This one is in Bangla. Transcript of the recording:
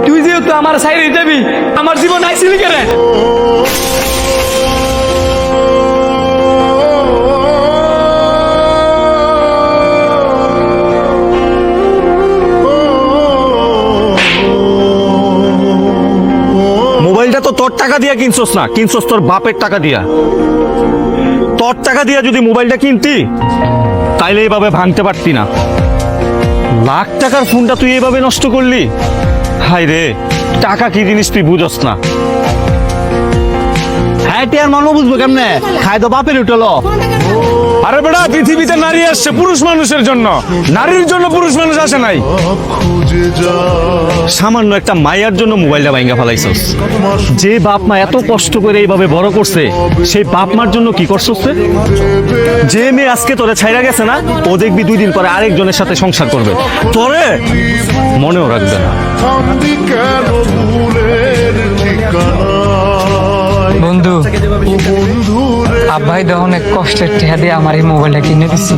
তুই যেহেতু আমার সাইডে যাবি, আমার জীবন আইসিলি কেন? মোবাইলটা তো তোর টাকা দিয়া কিনছস না, কিনছস তোর বাপের টাকা দিয়া। তোর টাকা দিয়া যদি মোবাইলটা কিনতি তাইলে এইভাবে ভাঙতে পারতি না। লাখ টাকার ফোনটা তুই এইভাবে নষ্ট করলি। হাই রে, টাকা কি জিনিস তুই বুঝস না। হ্যাঁ টিয়ার মন বুঝবো কেমনে? খাই তো বাপের উঠলো। আরে বেটা, পৃথিবীতে নারী আসছে পুরুষ মানুষের জন্য, নারীর জন্য পুরুষ মানুষ আসে নাই। সামান্য একটা মায়ের জন্য মোবাইলটা ভাঙা ফেলাইছস। যে বাপ মা এত কষ্ট করে এইভাবে বড় করছে, সেই বাপ মার জন্য কি করছস তুই? যে মেয়ে আজকে তোরে ছাইরা গেছে না, ও দেখবি 2 দিন পরে আরেকজনের সাথে সংসার করবে, তোরে মনেও রাখবে না। বন্ধু, আব্বাই তো অনেক কষ্টের টাকা দিয়ে আমার এই মোবাইলটা কিনে দিচ্ছি।